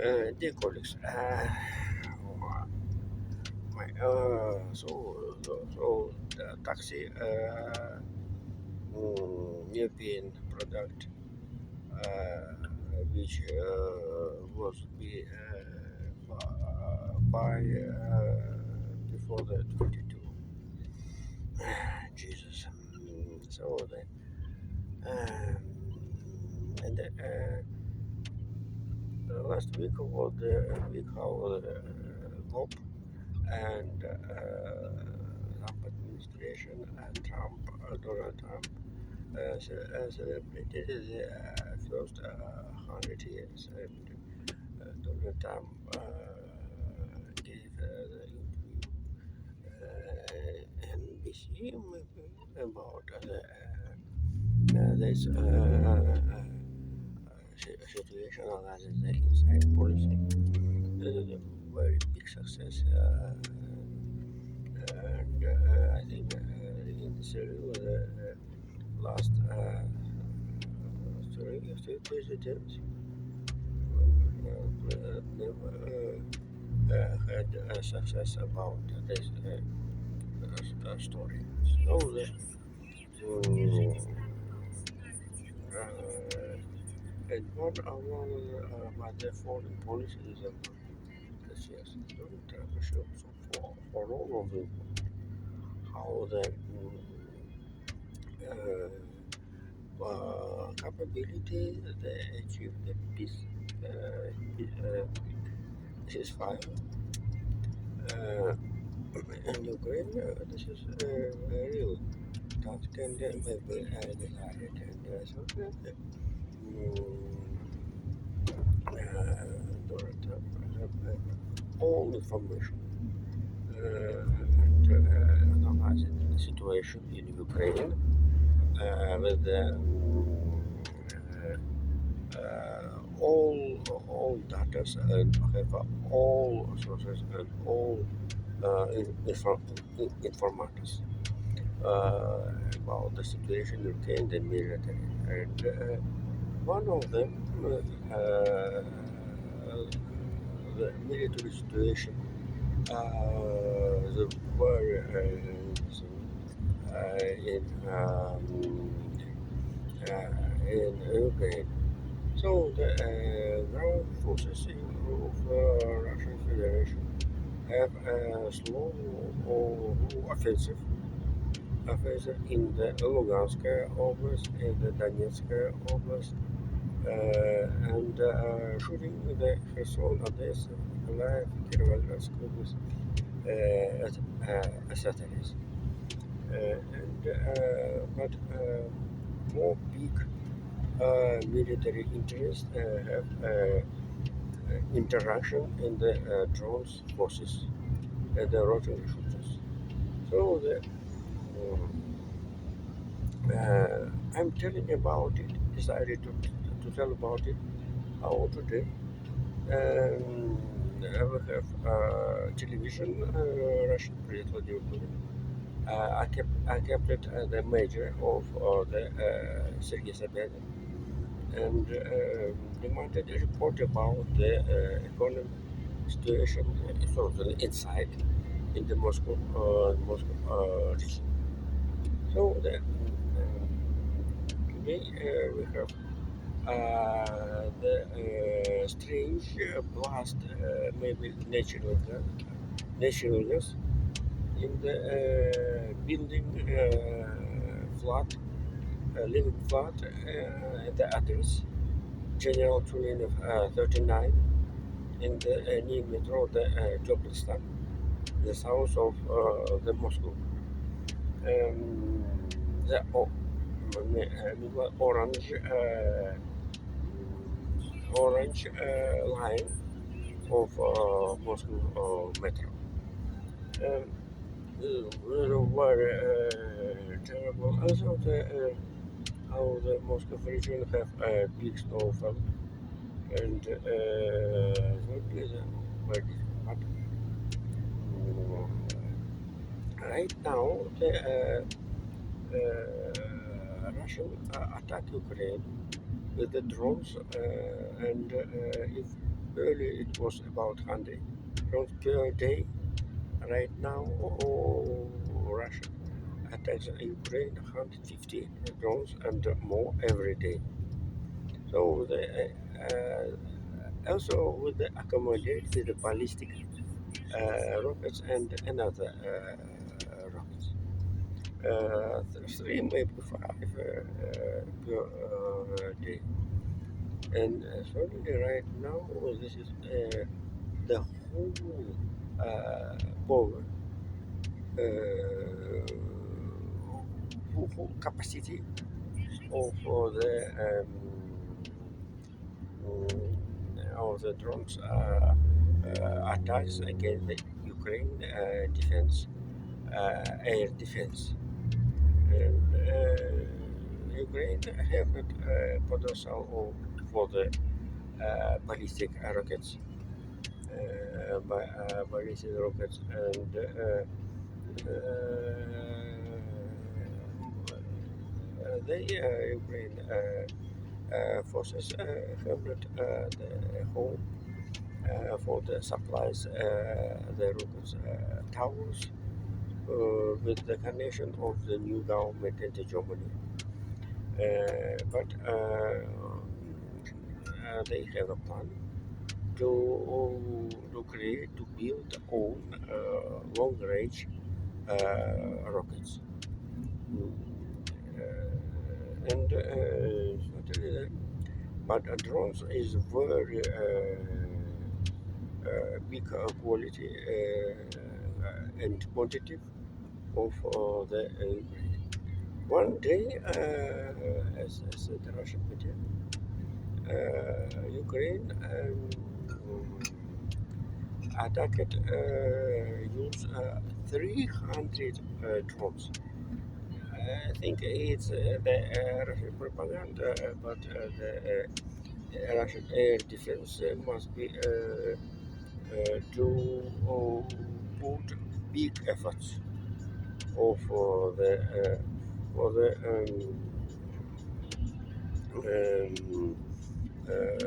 Dear colleagues, so the taxi European product which was be by before the 22. Jesus. So the and last week was the week how the GOP and Trump administration and Donald Trump celebrated the first 100 years, and Donald Trump gave the interview NBC about this situation as the inside policy. This is a very big success, and I think in the series was last three presidents never had success about this story. So and one among the foreign policies of the CS shows for all of them how the capability they achieve the peace ceasefire in Ukraine. This is real task and maybe desired, and so Donald Trump have all information and analyzing the situation in Ukraine with the all data and have all sources and all informators about the situation in Ukraine, the military, and one of them the military situation, the war in Ukraine. So the ground forces of Russian Federation have a slow or offensive in the Lugansk Oblast, in the Donetsk Oblast, and shooting the Kherson, Odessa, Nikolaev, Kirovohrad Oblast as satellites. But more big military interests have interaction in the drones forces and the rotary shooters. So I'm telling about it, decided to tell about it, how today. I will have television, Russian President Vladimir Putin. I kept it the major of the Sergei Sobyanin, and demanded a report about the economic situation inside in the Moscow region. So today we have the strange blast, maybe natural gas in the building flat, living flat at the address General Turinov 39 in the near metro the Joblistan, the south of the Moscow. The orange line of Moscow metro. Very terrible. Also, how the Moscow region have a big snowfall and not pleasant, but right now the Russian attack Ukraine with the drones, and if earlier it was about 100 drones per day. Right now, Russia attacks Ukraine 150 drones and more every day. So also with the accommodated the ballistic rockets and another rockets. Three, maybe five per day. And certainly right now, this is the whole power, whole capacity of the drones attacks against the Ukraine defense, air defense. And Ukraine have not potential for the ballistic rockets, ballistic rockets, and the Ukraine forces have not the home for the supplies, the rockets towers with the connection of the new government in Germany. But they have a plan to create, to build own long range rockets. And certainly, but drones is very big quality and quantity of the one day, as the Russian media, Ukraine attacked, used 300 drones. I think it's the Russian propaganda, but the Russian air defense must be to put big efforts of for the um,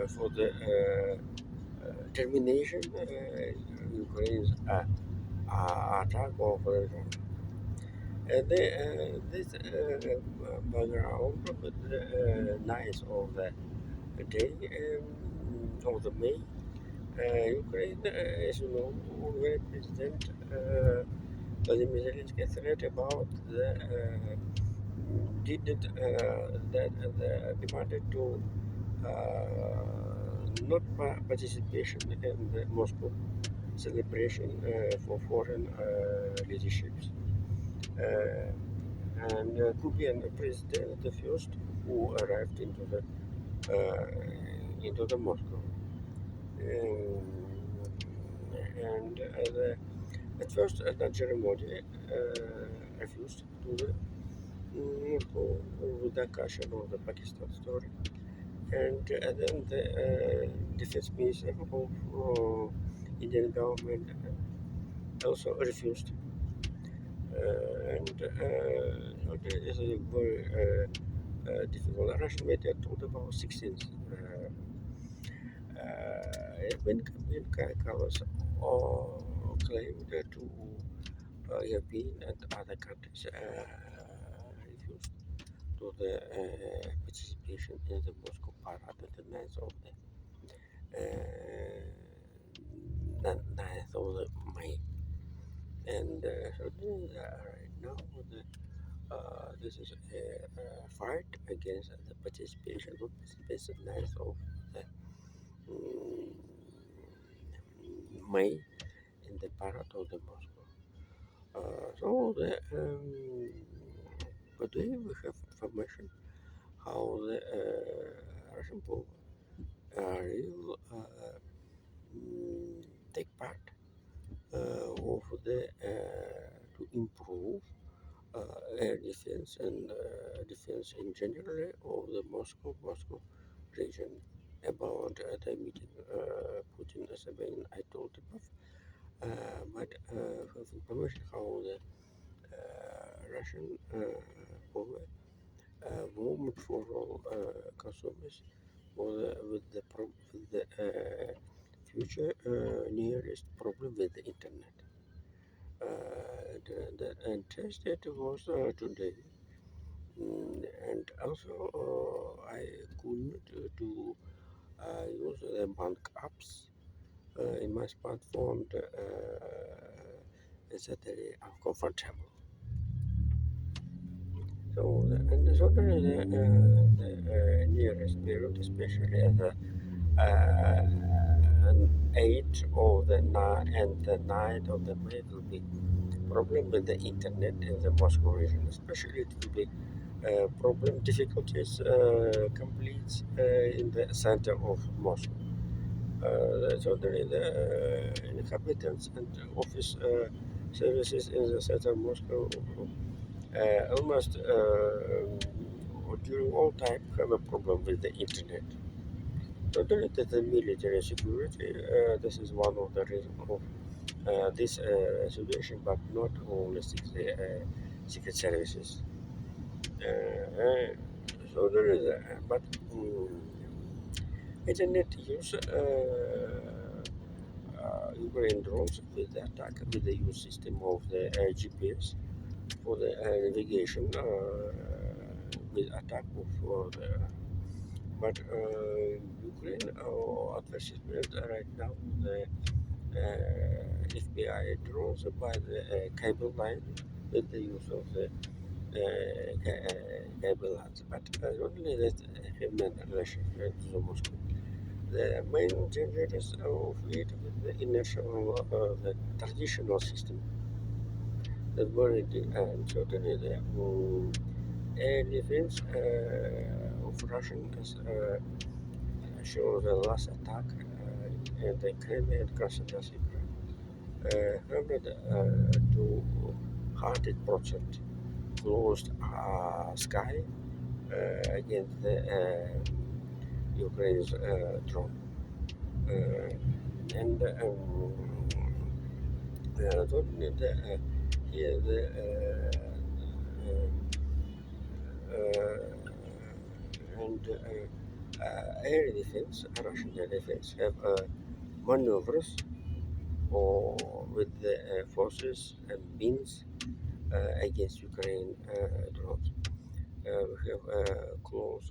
for the termination Ukraine's attack of this background with the nights of the day of the May. Ukraine, as you know, when President Vladimir Zelensky threat about the didn't that demanded to not participation in the Moscow celebration for foreign leaderships. Uh, and Cuban president, the first who arrived into the Moscow. And at first, Narendra Modi refused to the Moscow with the caution of the Pakistan story. And then the defense minister of Indian government also refused. And it is a very difficult. Russian media talked about 16th. When Kakalas claimed to have been and other countries refused to the participation in the Moscow Parade at the 9th of the 9th of the May. And so right now this is a fight against the participation of participation 9th of the mm, May in the Parade of the Moscow. So today we have information how the Russian people will take part of the to improve air defense and defense in general of the Moscow region. About the meeting Putin as I told above, but have information how the Russian power movement for all consumers with the future nearest problem with the internet. And tested was today. And also, I couldn't do use the bank apps in my smartphone. Is that uncomfortable. So, and certainly the nearest period, especially at the an 8 or the 9 and the 9 of the May will be problem with the internet in the Moscow region, especially it will be problem difficulties complete in the center of Moscow. Certainly the inhabitants and office services in the center of Moscow almost during all time have a problem with the internet. Certainly the military security, this is one of the reasons of this situation, but not only secret services. So there is, but internet use Ukraine drones with the attack with the use system of the GPS for the navigation with attack of the. But Ukraine advertisement right now the FBI drones by the cable line with the use of the cable lines, but only that human relationship to Moscow. The main generators of it with the inertial, the traditional system that were and certainly the air defense of Russian show the last attack in the Crimea and Krasnodar 100 to 100% closed sky against the Ukraine's drone. And here and air defense, Russian air defense have maneuvers or with the forces and means against Ukraine drones. We have close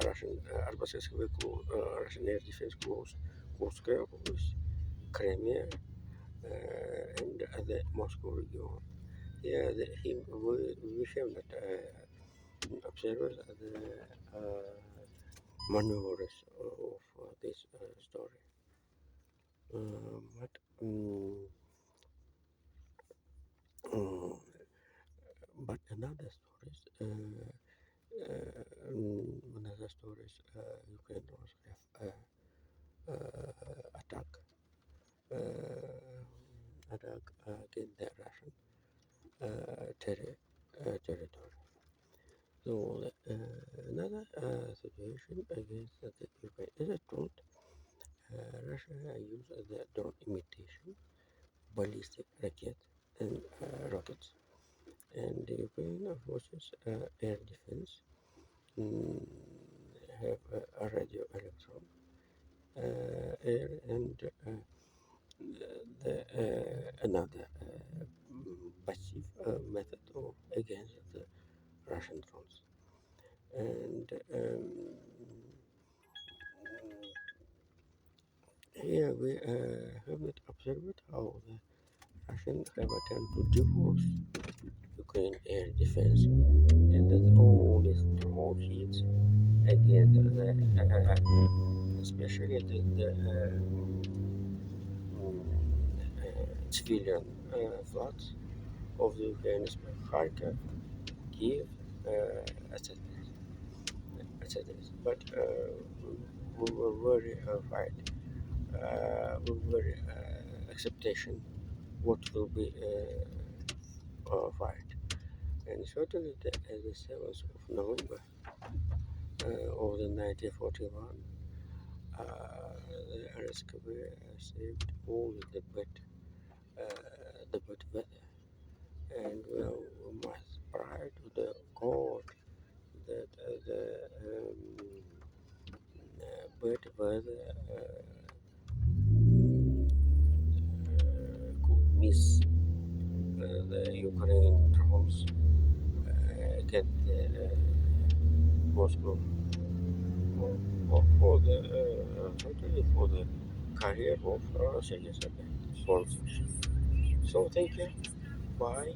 Russian adversaries have Russian air defense close Kursk, Crimea, and the Moscow region. Yeah, we have not observed the maneuvers of this story. But um, but another stories. Another stories. Ukraine also have attack attack against the Russian territory. So another situation against the Ukraine is a truth. Russia used the drone imitation, ballistic rackets, and rockets, and the Ukraine forces air defense mm, have a radio electron air and another passive method of against the Russian drones. And here we have not observed how the Russians have attempted to divorce Ukraine air defense, and that all these drone hits against especially the civilian floods of the Ukraine, Kharkiv, Kiev, etc. etc. But we were very right. We were very acceptation what will be right. And certainly the 7th of November of the 1941, the rescue saved all the bad weather. And we must pray to the God that the but was could miss the Ukraine drones get Moscow for the totally for the career of Russian forces. So thank you. Bye.